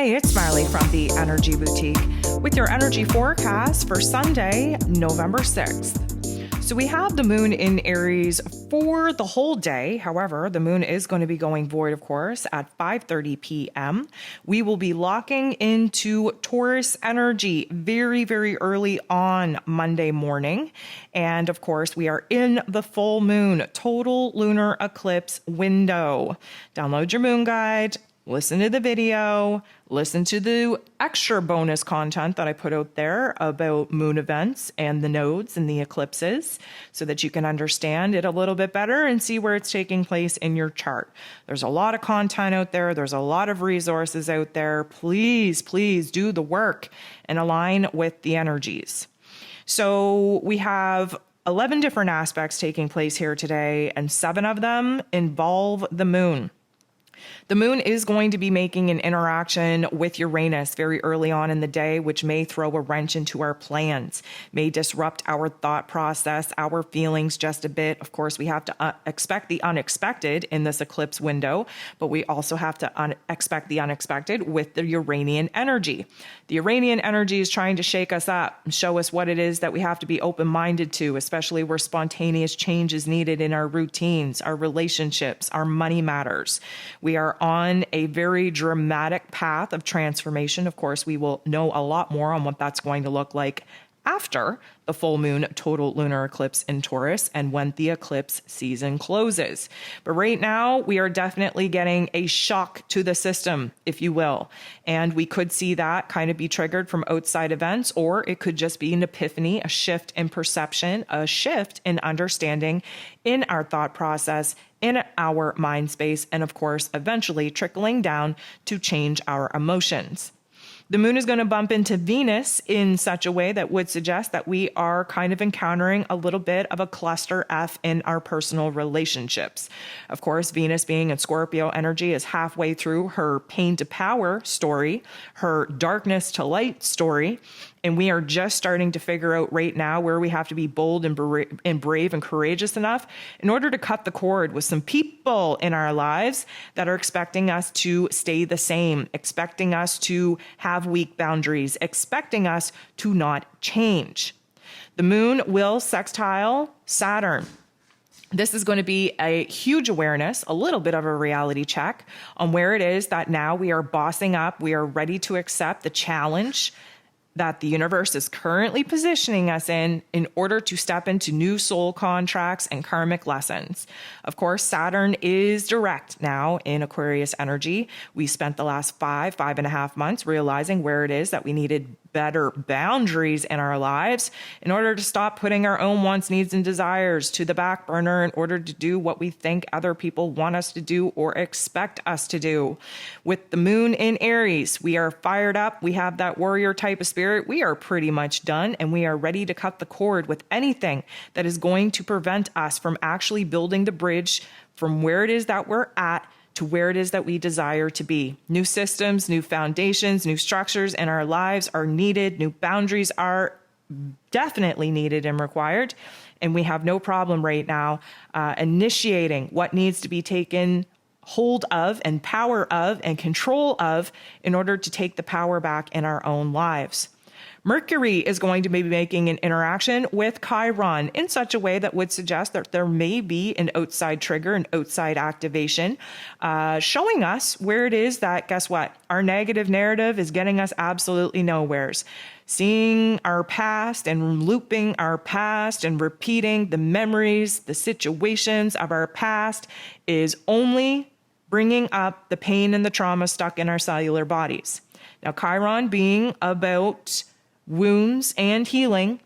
Hey, it's Marley from the Energy Boutique with your energy forecast for Sunday, November 6th. So we have the moon in Aries for the whole day. However, the moon is going to be going void, of course, at 5:30 p.m. We will be locking into Taurus energy very, very early on Monday morning. And of course, we are in the full moon, total lunar eclipse window. Download your moon guide. Listen to the video, listen to the extra bonus content that I put out there about moon events and the nodes and the eclipses so that you can understand it a little bit better and see where it's taking place in your chart. There's a lot of content out there. There's a lot of resources out there. Please, please do the work and align with the energies. So we have 11 different aspects taking place here today, and 7 of them involve the moon. The moon is going to be making an interaction with Uranus very early on in the day, which may throw a wrench into our plans, may disrupt our thought process, our feelings just a bit. Of course, we have to expect the unexpected in this eclipse window, but we also have to expect the unexpected with the Uranian energy. The Uranian energy is trying to shake us up and show us what it is that we have to be open-minded to, especially where spontaneous change is needed in our routines, our relationships, our money matters. We are on a very dramatic path of transformation. Of course, we will know a lot more on what that's going to look like after the full moon total lunar eclipse in Taurus and when the eclipse season closes. But right now, we are definitely getting a shock to the system, if you will. And we could see that kind of be triggered from outside events, or it could just be an epiphany, a shift in perception, a shift in understanding in our thought process, in our mind space, and of course, eventually trickling down to change our emotions. The moon is going to bump into Venus in such a way that would suggest that we are kind of encountering a little bit of a cluster F in our personal relationships. Of course, Venus being in Scorpio energy is halfway through her pain to power story, her darkness to light story. And we are just starting to figure out right now where we have to be bold and brave and courageous enough in order to cut the cord with some people in our lives that are expecting us to stay the same, expecting us to have weak boundaries, expecting us to not change. The moon will sextile Saturn. This is going to be a huge awareness, a little bit of a reality check on where it is that now we are bossing up, we are ready to accept the challenge that the universe is currently positioning us in order to step into new soul contracts and karmic lessons. Of course, Saturn is direct now in Aquarius energy. We spent the last 5.5 months realizing where it is that we needed better boundaries in our lives in order to stop putting our own wants, needs, and desires to the back burner in order to do what we think other people want us to do or expect us to do. With the moon in Aries, we are fired up. We have that warrior type of spirit. We are pretty much done, and we are ready to cut the cord with anything that is going to prevent us from actually building the bridge from where it is that we're at to where it is that we desire to be. New systems, new foundations, new structures in our lives are needed. New boundaries are definitely needed and required. And we have no problem right now initiating what needs to be taken hold of and power of and control of in order to take the power back in our own lives. Mercury is going to be making an interaction with Chiron in such a way that would suggest that there may be an outside trigger, an outside activation, showing us where it is that, guess what? Our negative narrative is getting us absolutely nowheres. Seeing our past and looping our past and repeating the memories, the situations of our past is only bringing up the pain and the trauma stuck in our cellular bodies. Now, Chiron being about wounds and healing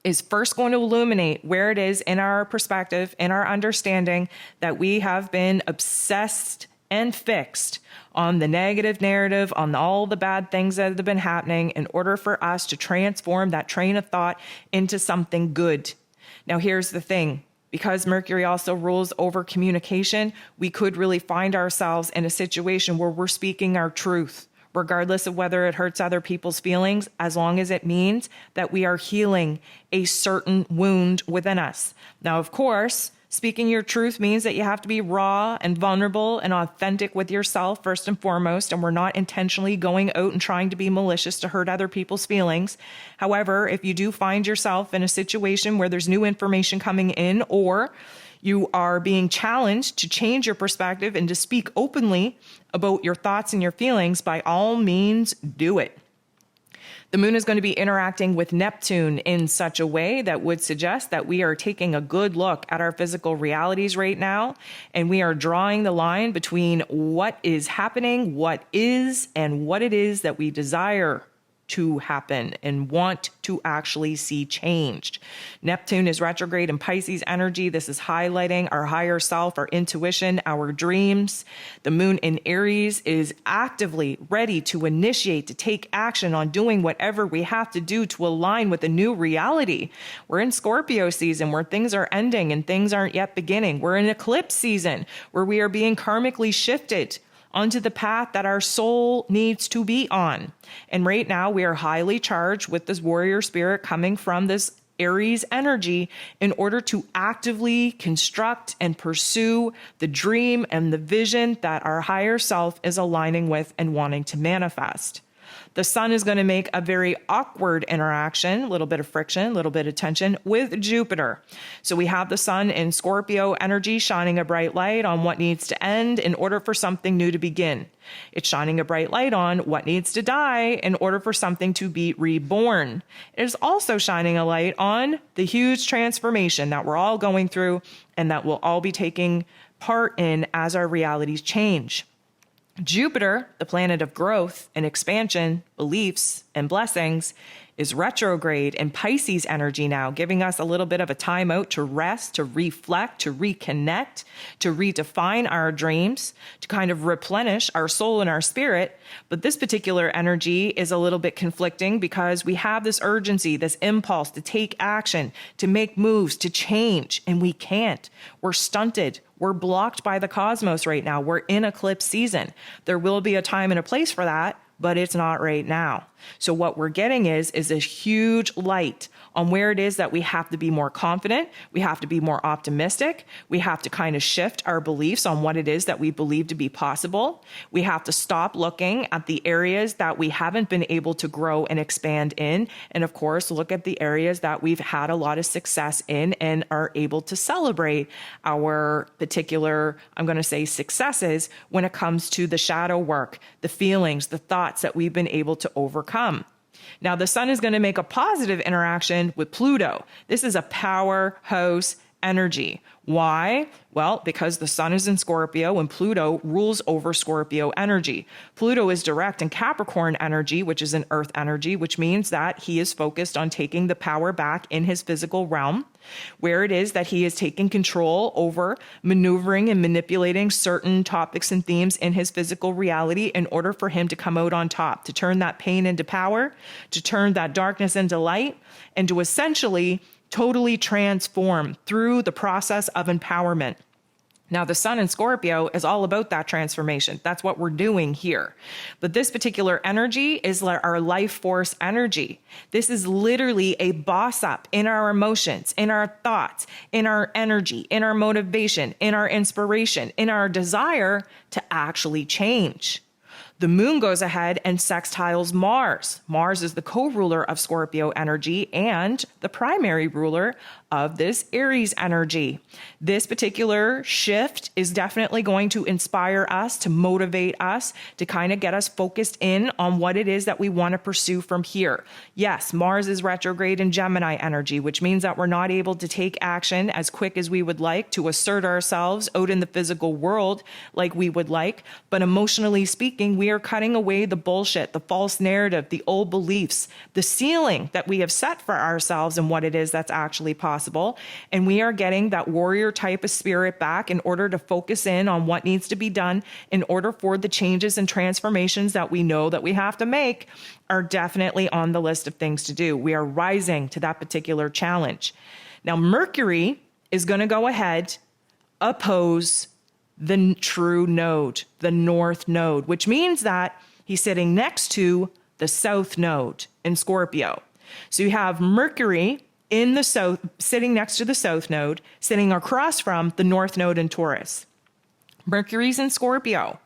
is first going to illuminate where it is in our perspective, in our understanding that we have been obsessed and fixed on the negative narrative, on all the bad things that have been happening in order for us to transform that train of thought into something good. Now, here's the thing. Because Mercury also rules over communication, we could really find ourselves in a situation where we're speaking our truth, regardless of whether it hurts other people's feelings, as long as it means that we are healing a certain wound within us. Now, of course, Speaking your truth means that you have to be raw and vulnerable and authentic with yourself first and foremost, and we're not intentionally going out and trying to be malicious to hurt other people's feelings. However, if you do find yourself in a situation where there's new information coming in, or you are being challenged to change your perspective and to speak openly about your thoughts and your feelings, by all means, do it. The moon is going to be interacting with Neptune in such a way that would suggest that we are taking a good look at our physical realities right now, and we are drawing the line between what is happening, what is, and what it is that we desire to happen and want to actually see changed. Neptune is retrograde in Pisces energy. This is highlighting our higher self, our intuition, our dreams. The moon in Aries is actively ready to initiate, to take action on doing whatever we have to do to align with a new reality. We're in Scorpio season where things are ending and things aren't yet beginning. We're in eclipse season where we are being karmically shifted onto the path that our soul needs to be on. And right now we are highly charged with this warrior spirit coming from this Aries energy in order to actively construct and pursue the dream and the vision that our higher self is aligning with and wanting to manifest. The sun is going to make a very awkward interaction, a little bit of friction, a little bit of tension with Jupiter. So we have the sun in Scorpio energy shining a bright light on what needs to end in order for something new to begin. It's shining a bright light on what needs to die in order for something to be reborn. It is also shining a light on the huge transformation that we're all going through and that we'll all be taking part in as our realities change. Jupiter, the planet of growth and expansion, beliefs and blessings, is retrograde in Pisces energy now, giving us a little bit of a time out to rest, to reflect, to reconnect, to redefine our dreams, to kind of replenish our soul and our spirit. But this particular energy is a little bit conflicting because we have this urgency, this impulse to take action, to make moves, to change, and we can't. We're stunted. We're blocked by the cosmos right now. We're in eclipse season. There will be a time and a place for that, but it's not right now. So what we're getting is a huge light on where it is that we have to be more confident. We have to be more optimistic. We have to kind of shift our beliefs on what it is that we believe to be possible. We have to stop looking at the areas that we haven't been able to grow and expand in. And of course, look at the areas that we've had a lot of success in and are able to celebrate our particular, I'm going to say, successes when it comes to the shadow work, the feelings, the thoughts that we've been able to overcome. Now, the sun is going to make a positive interaction with Pluto. This is a powerhouse energy. Why? Well, because the sun is in Scorpio and Pluto rules over Scorpio energy. Pluto is direct in Capricorn energy, which is an earth energy, which means that he is focused on taking the power back in his physical realm, where it is that he is taking control over maneuvering and manipulating certain topics and themes in his physical reality in order for him to come out on top, to turn that pain into power, to turn that darkness into light, and to essentially totally transform through the process of empowerment. Now, the sun in Scorpio is all about that transformation. That's what we're doing here. But this particular energy is our life force energy. This is literally a boss up in our emotions, in our thoughts, in our energy, in our motivation, in our inspiration, in our desire to actually change. The moon goes ahead and sextiles Mars. Mars is the co-ruler of Scorpio energy and the primary ruler of this Aries energy. This particular shift is definitely going to inspire us, to motivate us, to kind of get us focused in on what it is that we want to pursue from here. Yes, Mars is retrograde in Gemini energy, which means that we're not able to take action as quick as we would like to assert ourselves out in the physical world like we would like. But emotionally speaking, we are cutting away the bullshit, the false narrative, the old beliefs, the ceiling that we have set for ourselves and what it is that's actually possible. And we are getting that warrior type of spirit back in order to focus in on what needs to be done in order for the changes and transformations that we know that we have to make are definitely on the list of things to do. We are rising to that particular challenge. Now, Mercury is going to go ahead, oppose the true node, the north node, which means that he's sitting next to the south node in Scorpio. So you have Mercury in the south, sitting next to the south node, sitting across from the north node in Taurus. Mercury's in Scorpio.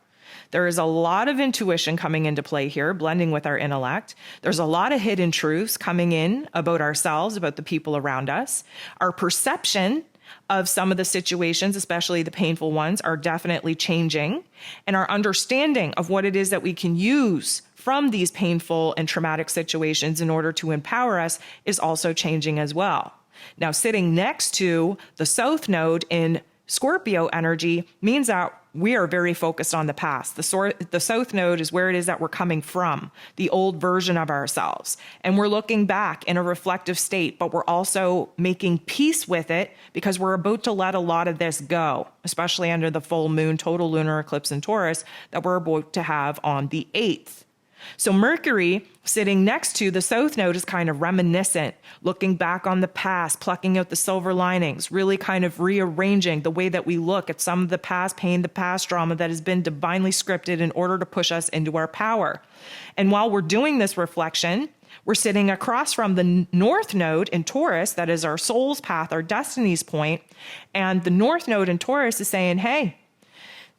There is a lot of intuition coming into play here, blending with our intellect. There's a lot of hidden truths coming in about ourselves, about the people around us. Our perception of some of the situations, especially the painful ones, are definitely changing. And our understanding of what it is that we can use from these painful and traumatic situations in order to empower us is also changing as well. Now, sitting next to the south node in Scorpio energy means that we are very focused on the past. The south node is where it is that we're coming from, the old version of ourselves. And we're looking back in a reflective state, but we're also making peace with it because we're about to let a lot of this go, especially under the full moon total lunar eclipse in Taurus that we're about to have on the 8th. So Mercury sitting next to the south node is kind of reminiscent, looking back on the past, plucking out the silver linings, really kind of rearranging the way that we look at some of the past pain, the past drama that has been divinely scripted in order to push us into our power. And while we're doing this reflection, we're sitting across from the north node in Taurus, that is our soul's path, our destiny's point. And the north node in Taurus is saying, hey,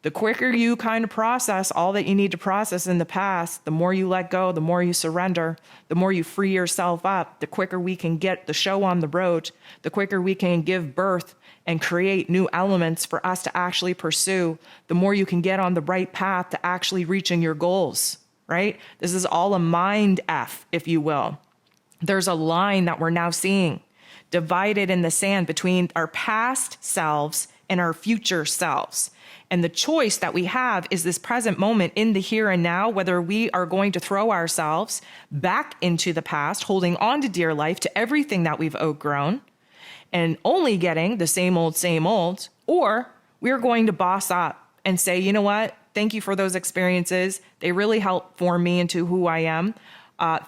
the quicker you kind of process all that you need to process in the past, the more you let go, the more you surrender, the more you free yourself up, the quicker we can get the show on the road, the quicker we can give birth and create new elements for us to actually pursue, the more you can get on the right path to actually reaching your goals, right? This is all a mind F, if you will. There's a line that we're now seeing divided in the sand between our past selves and our future selves. And the choice that we have is this present moment in the here and now, whether we are going to throw ourselves back into the past, holding on to dear life, to everything that we've outgrown, and only getting the same old, or we're going to boss up and say, you know what? Thank you for those experiences. They really helped form me into who I am.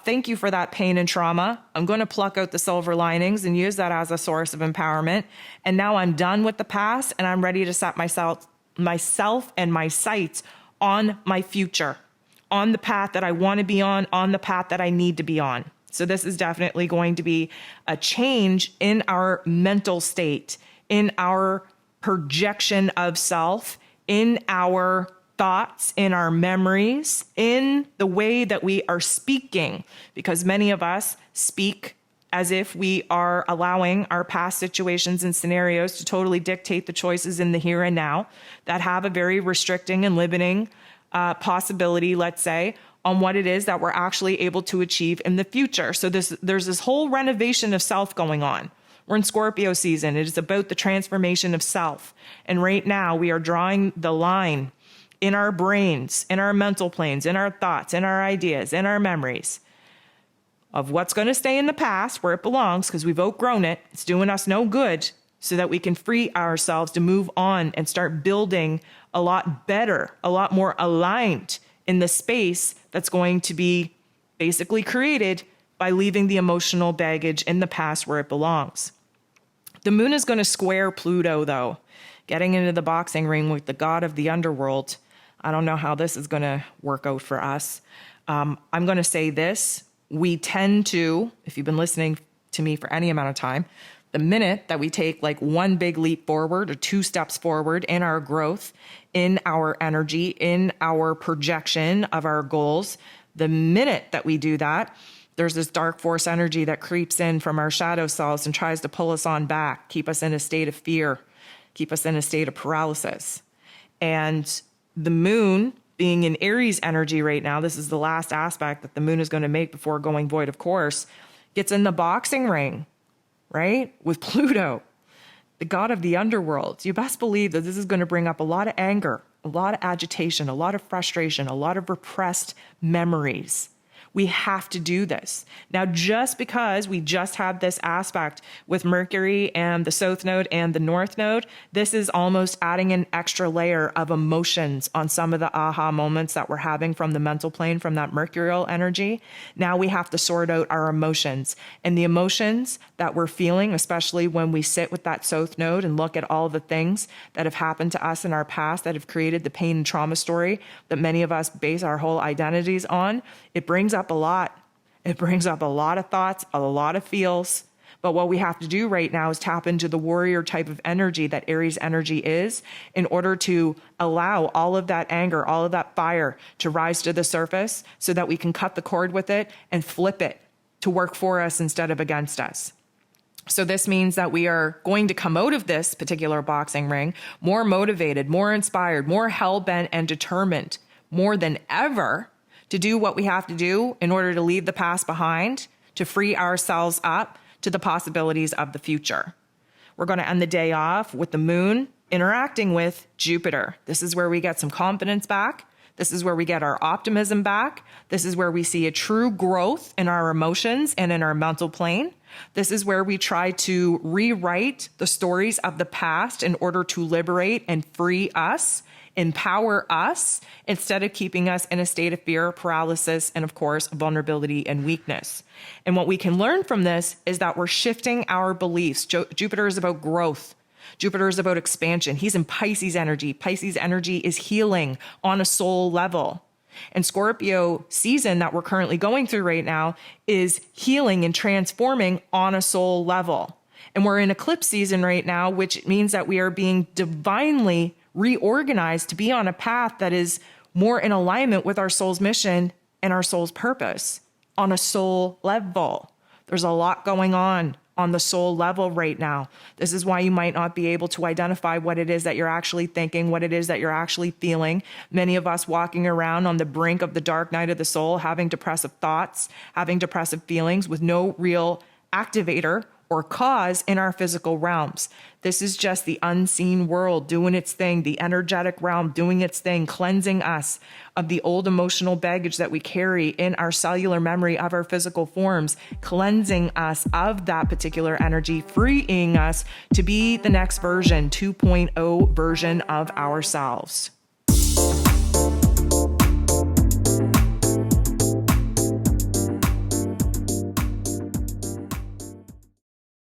Thank you for that pain and trauma. I'm going to pluck out the silver linings and use that as a source of empowerment. And now I'm done with the past and I'm ready to set myself and my sights on my future, on the path that I want to be on the path that I need to be on. So this is definitely going to be a change in our mental state, in our projection of self, in our thoughts, in our memories, in the way that we are speaking, because many of us speak as if we are allowing our past situations and scenarios to totally dictate the choices in the here and now that have a very restricting and limiting possibility, let's say, on what it is that we're actually able to achieve in the future. So there's this whole renovation of self going on. We're in Scorpio season. It is about the transformation of self. And right now we are drawing the line in our brains, in our mental planes, in our thoughts, in our ideas, in our memories of what's going to stay in the past where it belongs because we've outgrown it. It's doing us no good, so that we can free ourselves to move on and start building a lot better, a lot more aligned in the space that's going to be basically created by leaving the emotional baggage in the past where it belongs. The moon is going to square Pluto, though, getting into the boxing ring with the god of the underworld. I don't know how this is going to work out for us. I'm going to say this. We tend to, if you've been listening to me for any amount of time, the minute that we take like one big leap forward or two steps forward in our growth, in our energy, in our projection of our goals, the minute that we do that, there's this dark force energy that creeps in from our shadow selves and tries to pull us on back, keep us in a state of fear, keep us in a state of paralysis. And the moon being in Aries energy right now, this is the last aspect that the moon is going to make before going void, of course, gets in the boxing ring, right? With Pluto, the god of the underworld. You best believe that this is going to bring up a lot of anger, a lot of agitation, a lot of frustration, a lot of repressed memories. We have to do this. Now, just because we just had this aspect with Mercury and the South Node and the North Node, this is almost adding an extra layer of emotions on some of the aha moments that we're having from the mental plane, from that mercurial energy. Now we have to sort out our emotions. And the emotions that we're feeling, especially when we sit with that South Node and look at all the things that have happened to us in our past that have created the pain and trauma story that many of us base our whole identities on, it brings up a lot. It brings up a lot of thoughts, a lot of feels, But what we have to do right now is tap into the warrior type of energy that Aries energy is in order to allow all of that anger, all of that fire to rise to the surface so that we can cut the cord with it and flip it to work for us instead of against us. So this means that we are going to come out of this particular boxing ring more motivated, more inspired, more hell-bent and determined, more than ever, to do what we have to do in order to leave the past behind, to free ourselves up to the possibilities of the future. We're going to end the day off with the moon interacting with Jupiter. This is where we get some confidence back. This is where we get our optimism back. This is where we see a true growth in our emotions and in our mental plane. This is where we try to rewrite the stories of the past in order to liberate and free us, empower us, instead of keeping us in a state of fear, paralysis, and of course, vulnerability and weakness. And what we can learn from this is that we're shifting our beliefs. Jupiter is about growth. Jupiter is about expansion. He's in Pisces energy. Pisces energy is healing on a soul level. And Scorpio season that we're currently going through right now is healing and transforming on a soul level. And we're in eclipse season right now, which means that we are being divinely reorganized to be on a path that is more in alignment with our soul's mission and our soul's purpose on a soul level. There's a lot going on the soul level right now. This is why you might not be able to identify what it is that you're actually thinking, what it is that you're actually feeling. Many of us walking around on the brink of the dark night of the soul, having depressive thoughts, having depressive feelings with no real activator or cause in our physical realms. This is just the unseen world doing its thing, the energetic realm doing its thing, cleansing us of the old emotional baggage that we carry in our cellular memory of our physical forms, cleansing us of that particular energy, freeing us to be the next version, 2.0 version of ourselves.